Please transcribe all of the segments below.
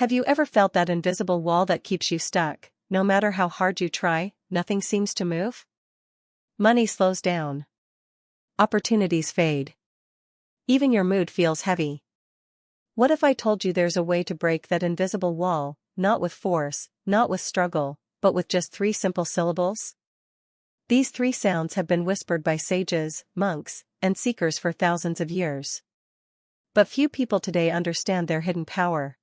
Have you ever felt that invisible wall that keeps you stuck? No matter how hard you try, nothing seems to move? Money slows down. Opportunities fade. Even your mood feels heavy. What if I told you there's a way to break that invisible wall, not with force, not with struggle, but with just 3 simple syllables? These 3 sounds have been whispered by sages, monks, and seekers for thousands of years. But few people today understand their hidden power.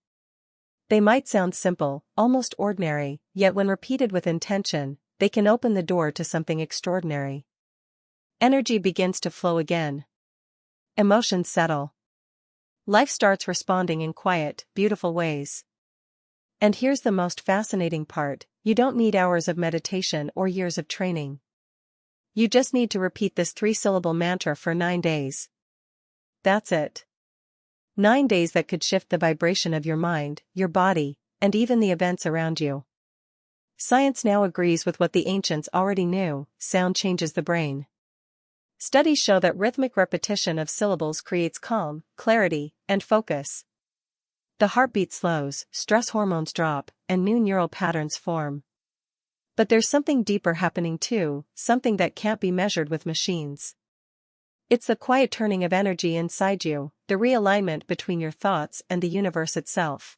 They might sound simple, almost ordinary, yet when repeated with intention, they can open the door to something extraordinary. Energy begins to flow again. Emotions settle. Life starts responding in quiet, beautiful ways. And here's the most fascinating part: you don't need hours of meditation or years of training. You just need to repeat this 3-syllable mantra for 9 days. That's it. 9 days that could shift the vibration of your mind, your body, and even the events around you. Science now agrees with what the ancients already knew: sound changes the brain. Studies show that rhythmic repetition of syllables creates calm, clarity, and focus. The heartbeat slows, stress hormones drop, and new neural patterns form. But there's something deeper happening too, something that can't be measured with machines. It's the quiet turning of energy inside you, the realignment between your thoughts and the universe itself.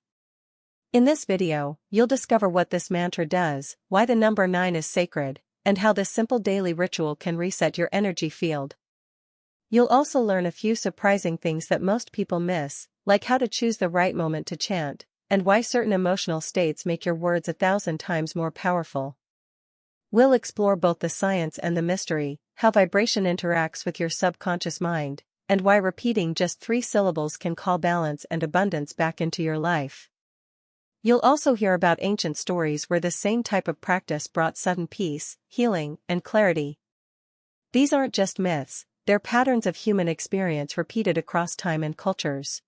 In this video, you'll discover what this mantra does, why the number 9 is sacred, and how this simple daily ritual can reset your energy field. You'll also learn a few surprising things that most people miss, like how to choose the right moment to chant, and why certain emotional states make your words 1,000 times more powerful. We'll explore both the science and the mystery, how vibration interacts with your subconscious mind, and why repeating just 3 syllables can call balance and abundance back into your life. You'll also hear about ancient stories where this same type of practice brought sudden peace, healing, and clarity. These aren't just myths, they're patterns of human experience repeated across time and cultures.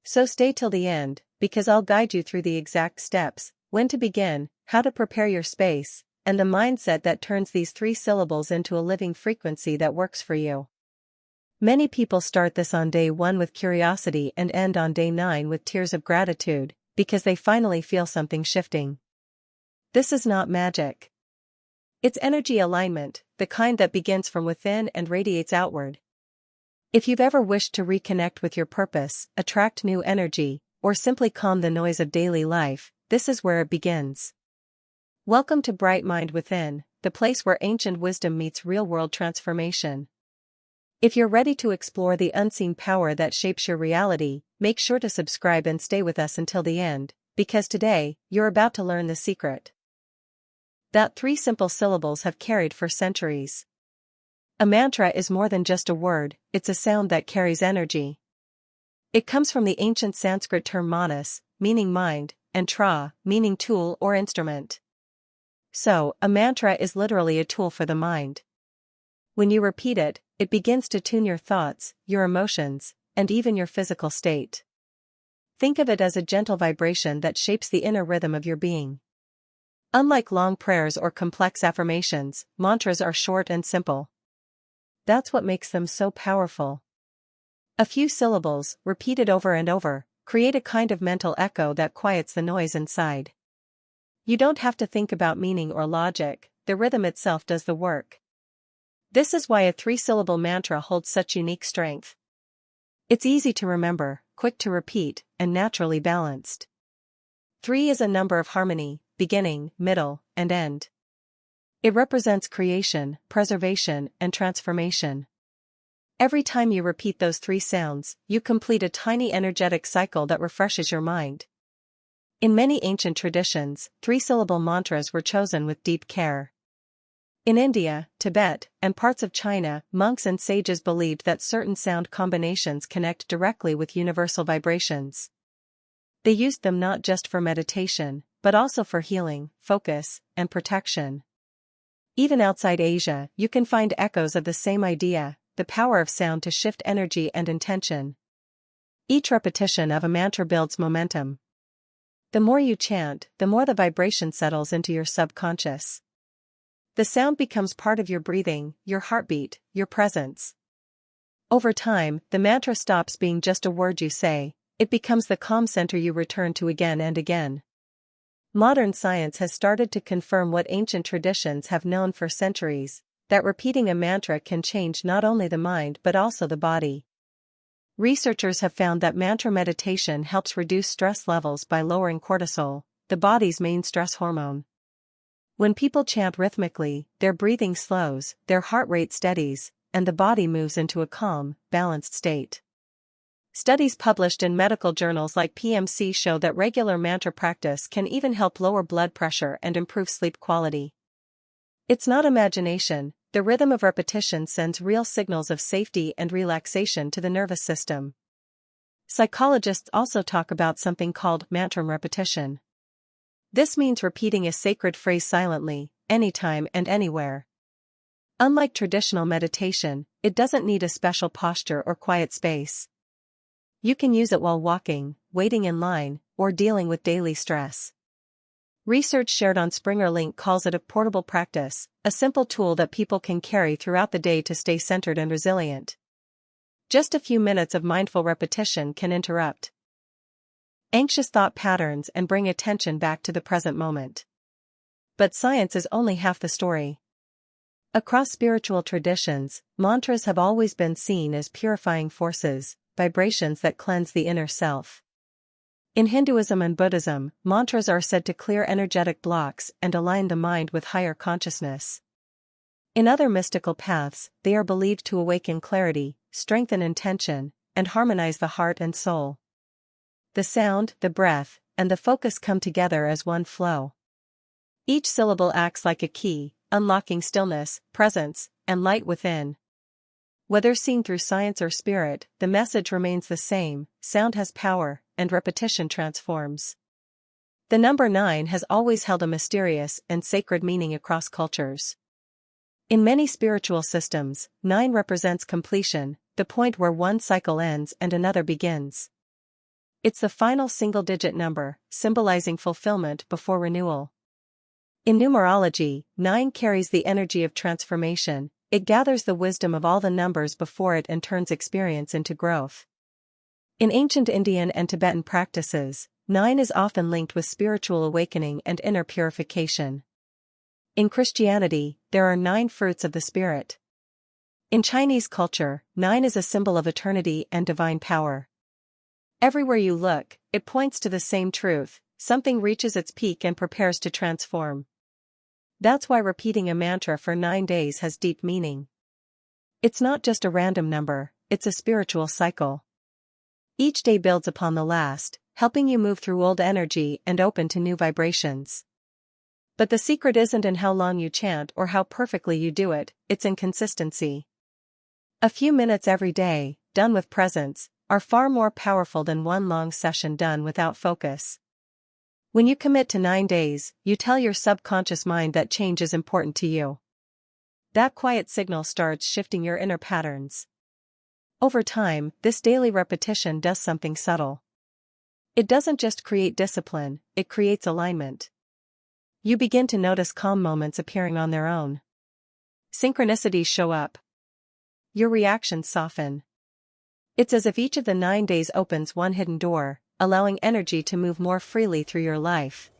So stay till the end, because I'll guide you through the exact steps: when to begin, how to prepare your space, and the mindset that turns these 3 syllables into a living frequency that works for you. Many people start this on day 1 with curiosity and end on day 9 with tears of gratitude, because they finally feel something shifting. This is not magic. It's energy alignment, the kind that begins from within and radiates outward. If you've ever wished to reconnect with your purpose, attract new energy, or simply calm the noise of daily life, this is where it begins. Welcome to Bright Mind Within, the place where ancient wisdom meets real-world transformation. If you're ready to explore the unseen power that shapes your reality, make sure to subscribe and stay with us until the end, because today, you're about to learn the secret that 3 simple syllables have carried for centuries. A mantra is more than just a word, it's a sound that carries energy. It comes from the ancient Sanskrit term manas, meaning mind, and tra, meaning tool or instrument. So, a mantra is literally a tool for the mind. When you repeat it, it begins to tune your thoughts, your emotions, and even your physical state. Think of it as a gentle vibration that shapes the inner rhythm of your being. Unlike long prayers or complex affirmations, mantras are short and simple. That's what makes them so powerful. A few syllables, repeated over and over, create a kind of mental echo that quiets the noise inside. You don't have to think about meaning or logic, the rhythm itself does the work. This is why a 3-syllable mantra holds such unique strength. It's easy to remember, quick to repeat, and naturally balanced. 3 is a number of harmony, beginning, middle, and end. It represents creation, preservation, and transformation. Every time you repeat those 3 sounds, you complete a tiny energetic cycle that refreshes your mind. In many ancient traditions, 3-syllable mantras were chosen with deep care. In India, Tibet, and parts of China, monks and sages believed that certain sound combinations connect directly with universal vibrations. They used them not just for meditation, but also for healing, focus, and protection. Even outside Asia, you can find echoes of the same idea, the power of sound to shift energy and intention. Each repetition of a mantra builds momentum. The more you chant, the more the vibration settles into your subconscious. The sound becomes part of your breathing, your heartbeat, your presence. Over time, the mantra stops being just a word you say, It becomes the calm center you return to again and again. Modern science has started to confirm what ancient traditions have known for centuries, that repeating a mantra can change not only the mind but also the body. Researchers have found that mantra meditation helps reduce stress levels by lowering cortisol, the body's main stress hormone. When people chant rhythmically, their breathing slows, their heart rate steadies, and the body moves into a calm, balanced state. Studies published in medical journals like PMC show that regular mantra practice can even help lower blood pressure and improve sleep quality. It's not imagination, the rhythm of repetition sends real signals of safety and relaxation to the nervous system. Psychologists also talk about something called mantra repetition. This means repeating a sacred phrase silently, anytime and anywhere. Unlike traditional meditation, it doesn't need a special posture or quiet space. You can use it while walking, waiting in line, or dealing with daily stress. Research shared on Springer Link calls it a portable practice, a simple tool that people can carry throughout the day to stay centered and resilient. Just a few minutes of mindful repetition can interrupt anxious thought patterns and bring attention back to the present moment. But science is only half the story. Across spiritual traditions, mantras have always been seen as purifying forces, vibrations that cleanse the inner self. In Hinduism and Buddhism, mantras are said to clear energetic blocks and align the mind with higher consciousness. In other mystical paths, they are believed to awaken clarity, strengthen intention, and harmonize the heart and soul. The sound, the breath, and the focus come together as one flow. Each syllable acts like a key, unlocking stillness, presence, and light within. Whether seen through science or spirit, the message remains the same: sound has power, and repetition transforms. The number 9 has always held a mysterious and sacred meaning across cultures. In many spiritual systems, 9 represents completion, the point where one cycle ends and another begins. It's the final single-digit number, symbolizing fulfillment before renewal. In numerology, 9 carries the energy of transformation. It gathers the wisdom of all the numbers before it and turns experience into growth. In ancient Indian and Tibetan practices, 9 is often linked with spiritual awakening and inner purification. In Christianity, there are 9 fruits of the Spirit. In Chinese culture, 9 is a symbol of eternity and divine power. Everywhere you look, it points to the same truth: something reaches its peak and prepares to transform. That's why repeating a mantra for 9 days has deep meaning. It's not just a random number, it's a spiritual cycle. Each day builds upon the last, helping you move through old energy and open to new vibrations. But the secret isn't in how long you chant or how perfectly you do it, it's in consistency. A few minutes every day, done with presence, are far more powerful than one long session done without focus. When you commit to 9 days, you tell your subconscious mind that change is important to you. That quiet signal starts shifting your inner patterns. Over time, this daily repetition does something subtle. It doesn't just create discipline, it creates alignment. You begin to notice calm moments appearing on their own. Synchronicities show up. Your reactions soften. It's as if each of the 9 days opens one hidden door, allowing energy to move more freely through your life.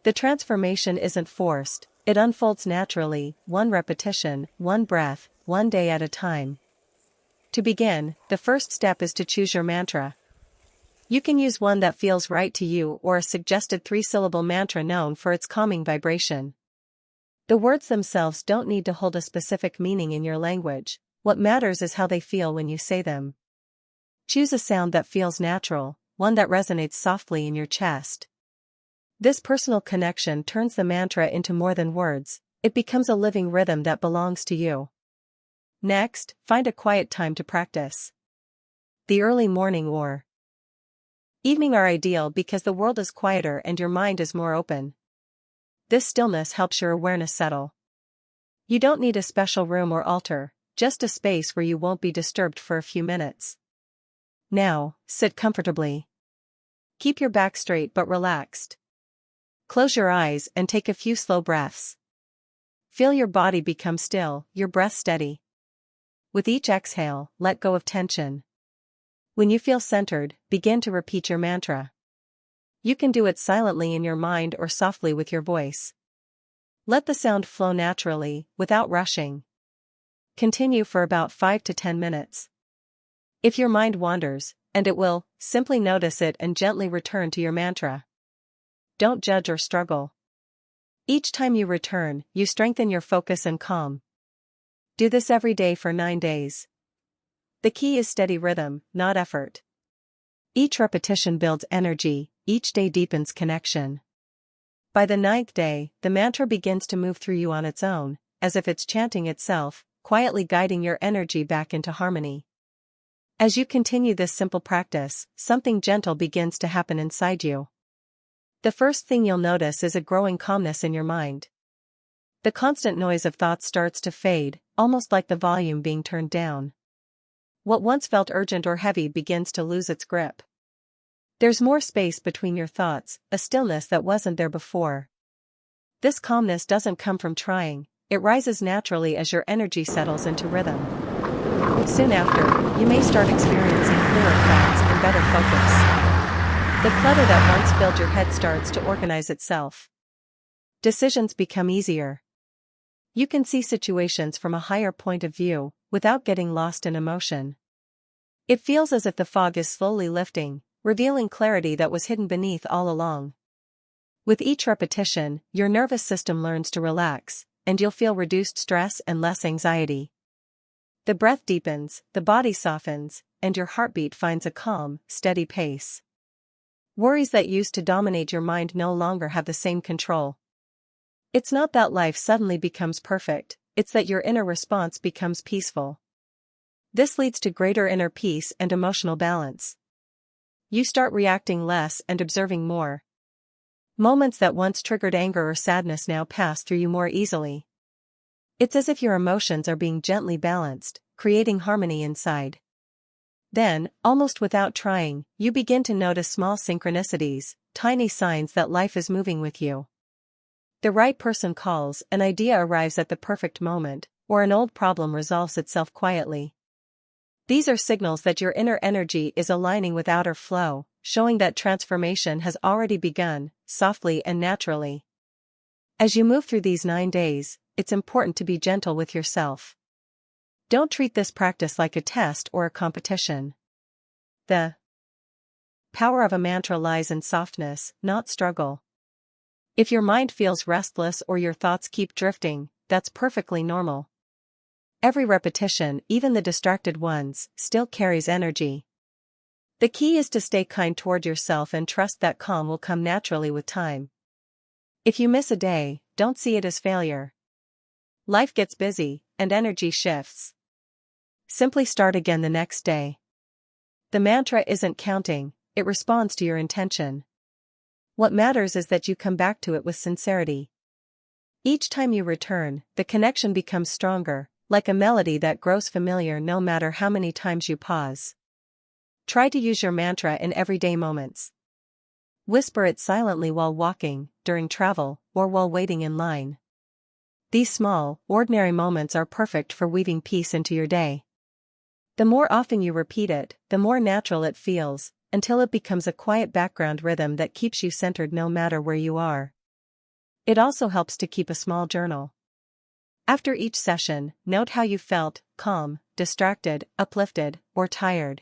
The transformation isn't forced, it unfolds naturally, one repetition, one breath, one day at a time. To begin, the first step is to choose your mantra. You can use one that feels right to you or a suggested 3-syllable mantra known for its calming vibration. The words themselves don't need to hold a specific meaning in your language, what matters is how they feel when you say them. Choose a sound that feels natural, one that resonates softly in your chest. This personal connection turns the mantra into more than words, it becomes a living rhythm that belongs to you. Next, find a quiet time to practice. The early morning or evening are ideal because the world is quieter and your mind is more open. This stillness helps your awareness settle. You don't need a special room or altar, just a space where you won't be disturbed for a few minutes. Now, sit comfortably. Keep your back straight but relaxed. Close your eyes and take a few slow breaths. Feel your body become still, your breath steady. With each exhale, let go of tension. When you feel centered, begin to repeat your mantra. You can do it silently in your mind or softly with your voice. Let the sound flow naturally, without rushing. Continue for about 5 to 10 minutes. If your mind wanders, and it will, simply notice it and gently return to your mantra. Don't judge or struggle. Each time you return, you strengthen your focus and calm. Do this every day for 9 days. The key is steady rhythm, not effort. Each repetition builds energy, each day deepens connection. By the 9th day, the mantra begins to move through you on its own, as if it's chanting itself, quietly guiding your energy back into harmony. As you continue this simple practice, something gentle begins to happen inside you. The first thing you'll notice is a growing calmness in your mind. The constant noise of thoughts starts to fade, almost like the volume being turned down. What once felt urgent or heavy begins to lose its grip. There's more space between your thoughts, a stillness that wasn't there before. This calmness doesn't come from trying, it rises naturally as your energy settles into rhythm. Soon after, you may start experiencing clearer thoughts and better focus. The clutter that once filled your head starts to organize itself. Decisions become easier. You can see situations from a higher point of view, without getting lost in emotion. It feels as if the fog is slowly lifting, revealing clarity that was hidden beneath all along. With each repetition, your nervous system learns to relax, and you'll feel reduced stress and less anxiety. The breath deepens, the body softens, and your heartbeat finds a calm, steady pace. Worries that used to dominate your mind no longer have the same control. It's not that life suddenly becomes perfect, it's that your inner response becomes peaceful. This leads to greater inner peace and emotional balance. You start reacting less and observing more. Moments that once triggered anger or sadness now pass through you more easily. It's as if your emotions are being gently balanced, creating harmony inside. Then, almost without trying, you begin to notice small synchronicities, tiny signs that life is moving with you. The right person calls, an idea arrives at the perfect moment, or an old problem resolves itself quietly. These are signals that your inner energy is aligning with outer flow, showing that transformation has already begun, softly and naturally. As you move through these 9 days, it's important to be gentle with yourself. Don't treat this practice like a test or a competition. The power of a mantra lies in softness, not struggle. If your mind feels restless or your thoughts keep drifting, that's perfectly normal. Every repetition, even the distracted ones, still carries energy. The key is to stay kind toward yourself and trust that calm will come naturally with time. If you miss a day, don't see it as failure. Life gets busy, and energy shifts. Simply start again the next day. The mantra isn't counting, it responds to your intention. What matters is that you come back to it with sincerity. Each time you return, the connection becomes stronger, like a melody that grows familiar no matter how many times you pause. Try to use your mantra in everyday moments. Whisper it silently while walking, during travel, or while waiting in line. These small, ordinary moments are perfect for weaving peace into your day. The more often you repeat it, the more natural it feels, until it becomes a quiet background rhythm that keeps you centered no matter where you are. It also helps to keep a small journal. After each session, note how you felt, calm, distracted, uplifted, or tired.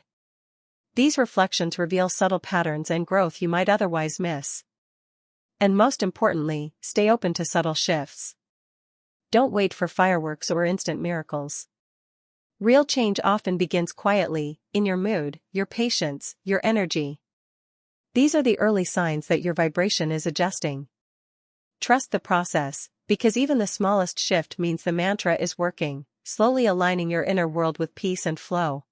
These reflections reveal subtle patterns and growth you might otherwise miss. And most importantly, stay open to subtle shifts. Don't wait for fireworks or instant miracles. Real change often begins quietly, in your mood, your patience, your energy. These are the early signs that your vibration is adjusting. Trust the process, because even the smallest shift means the mantra is working, slowly aligning your inner world with peace and flow.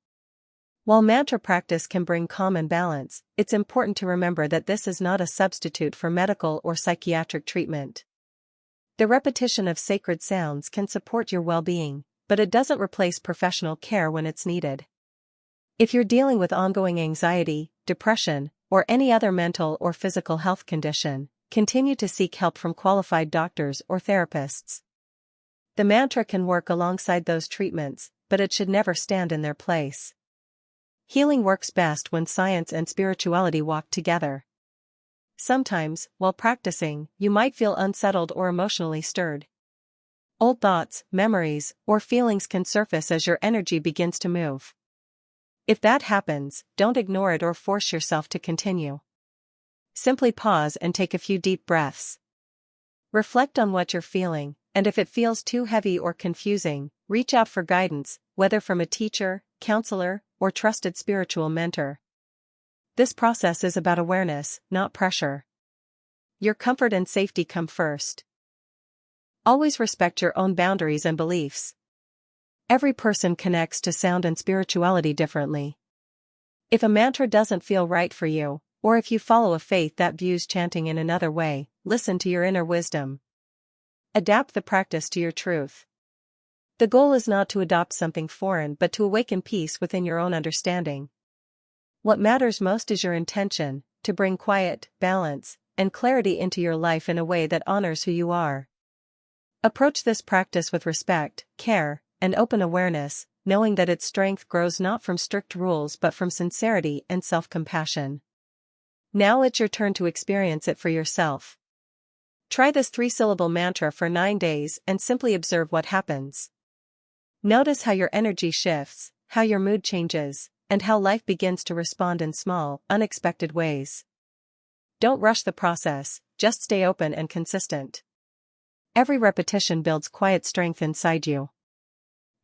While mantra practice can bring calm and balance, it's important to remember that this is not a substitute for medical or psychiatric treatment. The repetition of sacred sounds can support your well-being, but it doesn't replace professional care when it's needed. If you're dealing with ongoing anxiety, depression, or any other mental or physical health condition, continue to seek help from qualified doctors or therapists. The mantra can work alongside those treatments, but it should never stand in their place. Healing works best when science and spirituality walk together. Sometimes, while practicing, you might feel unsettled or emotionally stirred. Old thoughts, memories, or feelings can surface as your energy begins to move. If that happens, don't ignore it or force yourself to continue. Simply pause and take a few deep breaths. Reflect on what you're feeling, and if it feels too heavy or confusing, reach out for guidance, whether from a teacher, counselor, or trusted spiritual mentor. This process is about awareness, not pressure. Your comfort and safety come first. Always respect your own boundaries and beliefs. Every person connects to sound and spirituality differently. If a mantra doesn't feel right for you, or if you follow a faith that views chanting in another way, listen to your inner wisdom. Adapt the practice to your truth. The goal is not to adopt something foreign but to awaken peace within your own understanding. What matters most is your intention, to bring quiet, balance, and clarity into your life in a way that honors who you are. Approach this practice with respect, care, and open awareness, knowing that its strength grows not from strict rules but from sincerity and self-compassion. Now it's your turn to experience it for yourself. Try this 3-syllable mantra for 9 days and simply observe what happens. Notice how your energy shifts, how your mood changes, and how life begins to respond in small, unexpected ways. Don't rush the process, just stay open and consistent. Every repetition builds quiet strength inside you.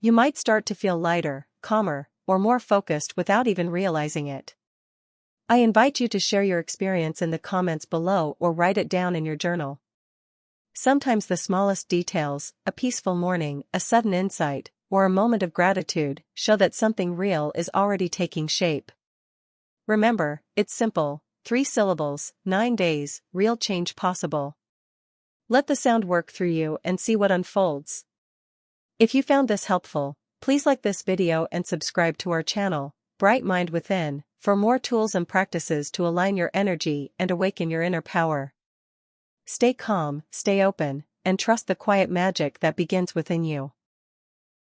You might start to feel lighter, calmer, or more focused without even realizing it. I invite you to share your experience in the comments below or write it down in your journal. Sometimes the smallest details, a peaceful morning, a sudden insight, or a moment of gratitude, show that something real is already taking shape. Remember, it's simple, 3 syllables, 9 days, real change possible. Let the sound work through you and see what unfolds. If you found this helpful, please like this video and subscribe to our channel, Bright Mind Within, for more tools and practices to align your energy and awaken your inner power. Stay calm, stay open, and trust the quiet magic that begins within you.